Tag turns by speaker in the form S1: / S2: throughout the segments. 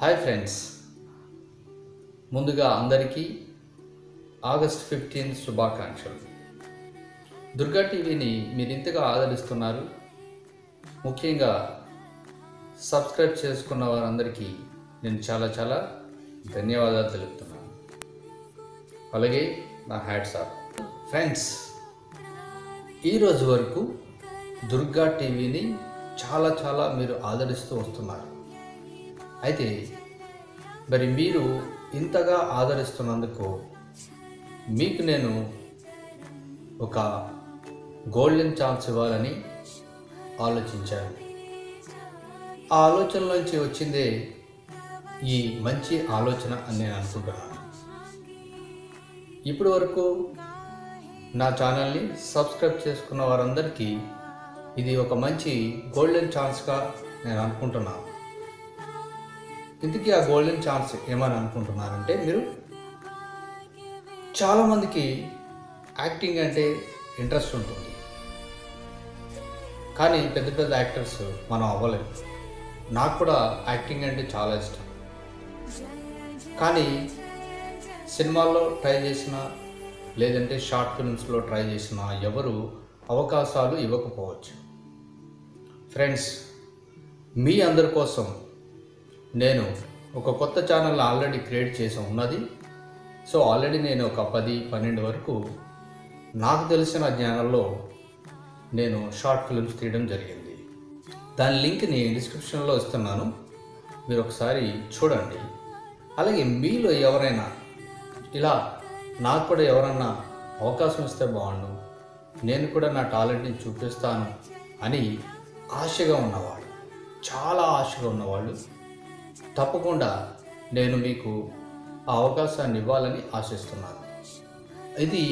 S1: Hi friends, ముందుగా అందరికీ August 15 శుభాకాంక్షలు. దుర్గా టీవీని మీరు ఇంతగా ఆదరిస్తున్నారు. ముఖ్యంగా సబ్స్క్రైబ్ చేసుకున్న వారందరికీ నేను చాలా ధన్యవాదాలు తెలుపుతున్నాను. అలాగే నా హ్యాట్స్ ఆఫ్. ఫ్రెండ్స్, ఈరోజు వరకు దుర్గా టీవీని చాలా మీరు ఆదరిస్తూ వస్తున్నారు. అయితే మరి మీరు ఇంతగా ఆదరిస్తున్నందుకు మీకు నేను ఒక గోల్డెన్ ఛాన్స్ ఇవ్వాలని ఆలోచించాను. ఆ ఆలోచనలోంచి వచ్చిందే ఈ మంచి ఆలోచన అని నేను అనుకుంటున్నాను. ఇప్పటి వరకు నా ఛానల్ని సబ్స్క్రైబ్ చేసుకున్న వారందరికీ ఇది ఒక మంచి గోల్డెన్ ఛాన్స్గా నేను అనుకుంటున్నాను. ఇంతకీ ఆ గోల్డెన్ ఛాన్స్ ఏమని అనుకుంటున్నారంటే, మీరు చాలామందికి యాక్టింగ్ అంటే ఇంట్రెస్ట్ ఉంటుంది, కానీ పెద్ద యాక్టర్స్ మనం అవ్వలేము. నాకు కూడా యాక్టింగ్ అంటే చాలా ఇష్టం, కానీ సినిమాల్లో ట్రై చేసిన లేదంటే షార్ట్ ఫిల్మ్స్లో ట్రై చేసిన ఎవరు అవకాశాలు ఇవ్వకపోవచ్చు. ఫ్రెండ్స్, మీ అందరి కోసం నేను ఒక కొత్త ఛానల్ ఆల్రెడీ క్రియేట్ చేసి ఉన్నది. సో ఆల్రెడీ నేను ఒక 10-12 వరకు నాకు తెలిసిన జ్ఞానంలో నేను షార్ట్ ఫిల్మ్స్ తీయడం జరిగింది. దాని లింక్ని డిస్క్రిప్షన్లో ఇస్తున్నాను, మీరు ఒకసారి చూడండి. అలాగే మీలో ఎవరైనా ఇలా నాకు కూడా ఎవరన్నా అవకాశం ఇస్తే బాగుండు, నేను కూడా నా టాలెంట్ని చూపిస్తాను అని ఆశగా ఉన్నవాళ్ళు, చాలా ఆశగా ఉన్నవాళ్ళు, తప్పకుండా నేను మీకు ఆ అవకాశాన్ని ఇవ్వాలని ఆశిస్తున్నాను. ఇది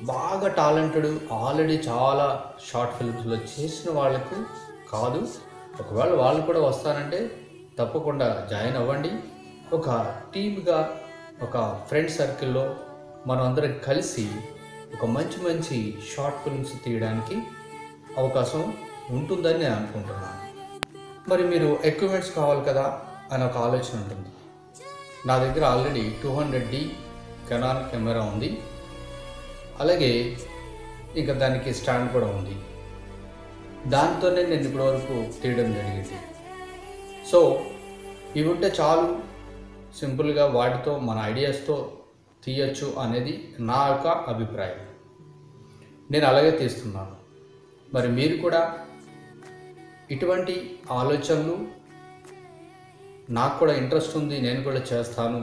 S1: బాగా టాలెంటెడ్, ఆల్రెడీ చాలా షార్ట్ ఫిల్మ్స్లో చేసిన వాళ్ళకు కాదు. ఒకవేళ వాళ్ళు కూడా వస్తారంటే తప్పకుండా జాయిన్ అవ్వండి. ఒక టీమ్గా, ఒక ఫ్రెండ్ సర్కిల్లో మనం అందరం కలిసి ఒక మంచి షార్ట్ ఫిల్మ్స్ తీయడానికి అవకాశం ఉంటుందని నేను అనుకుంటున్నాను. మరి మీరు ఎక్విప్మెంట్స్ కావాలి కదా అని ఒక ఆలోచన ఉంటుంది. నా దగ్గర ఆల్రెడీ 200D కెనాన్ కెమెరా ఉంది, అలాగే ఇంకా దానికి స్టాండ్ కూడా ఉంది. దాంతోనే నేను ఇప్పటివరకు తీయడం జరిగింది. సో ఇవి ఉంటే చాలు, సింపుల్గా వాటితో మన ఐడియాస్తో తీయచ్చు అనేది నా యొక్క అభిప్రాయం. నేను అలాగే తీస్తున్నాను. మరి మీరు కూడా ఇటువంటి ఆలోచనలు, నాకు కూడా ఇంట్రెస్ట్ ఉంది, నేను కూడా చేస్తాను,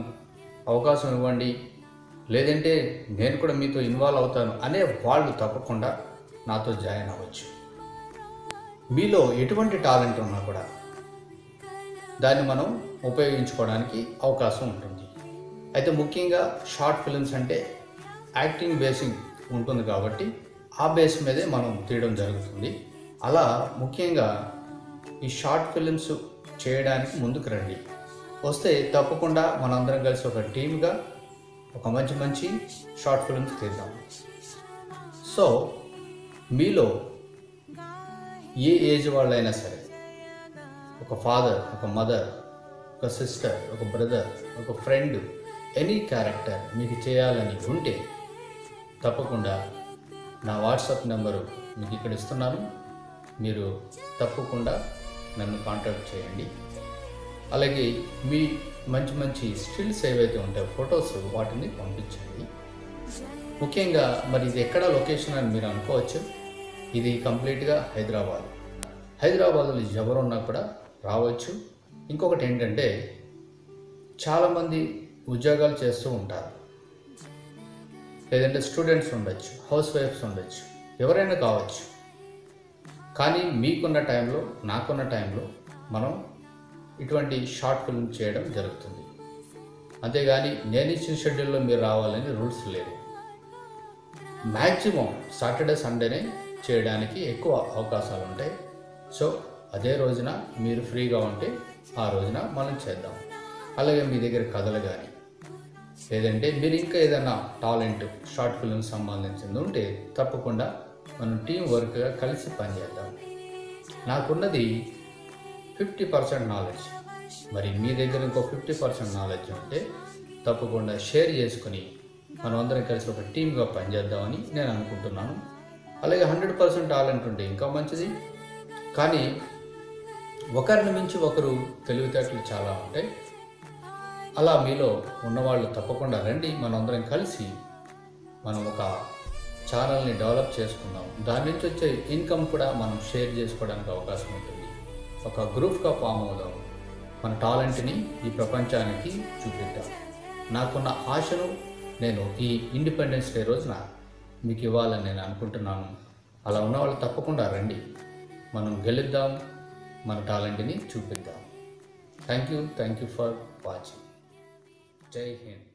S1: అవకాశం ఇవ్వండి, లేదంటే నేను కూడా మీతో ఇన్వాల్వ్ అవుతాను అనే వాళ్ళు తప్పకుండా నాతో జాయిన్ అవ్వచ్చు. మీలో ఎటువంటి టాలెంట్ ఉన్నా కూడా దాన్ని మనం ఉపయోగించుకోవడానికి అవకాశం ఉంటుంది. అయితే ముఖ్యంగా షార్ట్ ఫిల్మ్స్ అంటే యాక్టింగ్ బేసింగ్ ఉంటుంది కాబట్టి ఆ బేస్ మీదే మనం తీయడం జరుగుతుంది. అలా ముఖ్యంగా ఈ షార్ట్ ఫిల్మ్స్ చేయడానికి ముందుకు రండి. వస్తే తప్పకుండా మనందరం కలిసి ఒక టీమ్గా ఒక మంచి షార్ట్ ఫిల్మ్స్ తీద్దాం. సో మీలో ఏ ఏజ్ వాళ్ళైనా సరే, ఒక ఫాదర్, ఒక మదర్, ఒక సిస్టర్, ఒక బ్రదర్, ఒక ఫ్రెండ్, ఎనీ క్యారెక్టర్ మీకు చేయాలని ఉంటే తప్పకుండా నా వాట్సాప్ నెంబరు మీకు ఇక్కడ ఇస్తున్నాను. మీరు తప్పకుండా నన్ను కాంటాక్ట్ చేయండి. అలాగే మీ మంచి స్టిల్స్ ఏవైతే ఉంటాయో ఫొటోస్, వాటిని పంపించండి. ముఖ్యంగా మరి ఇది ఎక్కడ లొకేషన్ అని మీరు అనుకోవచ్చు. ఇది కంప్లీట్గా హైదరాబాద్లో ఎవరున్నా కూడా రావచ్చు. ఇంకొకటి ఏంటంటే, చాలామంది ఉద్యోగాలు చేస్తూ ఉంటారు, లేదంటే స్టూడెంట్స్ ఉండొచ్చు, హౌస్ వైఫ్స్ ఉండొచ్చు, ఎవరైనా కావచ్చు. కానీ మీకున్న టైంలో, నాకున్న టైంలో మనం ఇటువంటి షార్ట్ ఫిల్మ్ చేయడం జరుగుతుంది. అంతేగాని నేను ఇచ్చిన షెడ్యూల్లో మీరు రావాలని రూల్స్ లేవు. మ్యాక్సిమం సాటర్డే సండేనే చేయడానికి ఎక్కువ అవకాశాలు ఉంటాయి. సో అదే రోజున మీరు ఫ్రీగా ఉంటే ఆ రోజున మనం చేద్దాం. అలాగే మీ దగ్గర కథలు కానీ, లేదంటే మీరు ఇంకా ఏదైనా టాలెంట్ షార్ట్ ఫిల్మ్ సంబంధించింది ఉంటే తప్పకుండా మనం టీం వర్క్గా కలిసి పనిచేద్దాం. నాకున్నది 50% నాలెడ్జ్, మరి మీ దగ్గర ఇంకో 50% నాలెడ్జ్ ఉంటే తప్పకుండా షేర్ చేసుకుని మనం అందరం కలిసి ఒక టీమ్గా పనిచేద్దామని నేను అనుకుంటున్నాను. అలాగే 100% టాలెంట్ ఉంటే ఇంకా మంచిది. కానీ ఒకరిని మించి ఒకరు తెలివితేటలు చాలా ఉంటాయి. అలా మీలో ఉన్నవాళ్ళు తప్పకుండా రండి, మనందరం కలిసి మనం ఒక ఛానల్ని డెవలప్ చేసుకుందాం. దాని నుంచి వచ్చే ఇన్కమ్ కూడా మనం షేర్ చేసుకోవడానికి అవకాశం ఉంటుంది. ఒక గ్రూప్గా ఫామ్ అవుదాం, మన టాలెంట్ని ఈ ప్రపంచానికి చూపిద్దాం. నాకున్న ఆశను నేను ఈ ఇండిపెండెన్స్ డే రోజున మీకు ఇవ్వాలని నేను అనుకుంటున్నాను. అలా ఉన్నవాళ్ళు తప్పకుండా రండి, మనం గెలుద్దాం, మన టాలెంట్ని చూపిద్దాం. Thank you for watching. జై హింద్.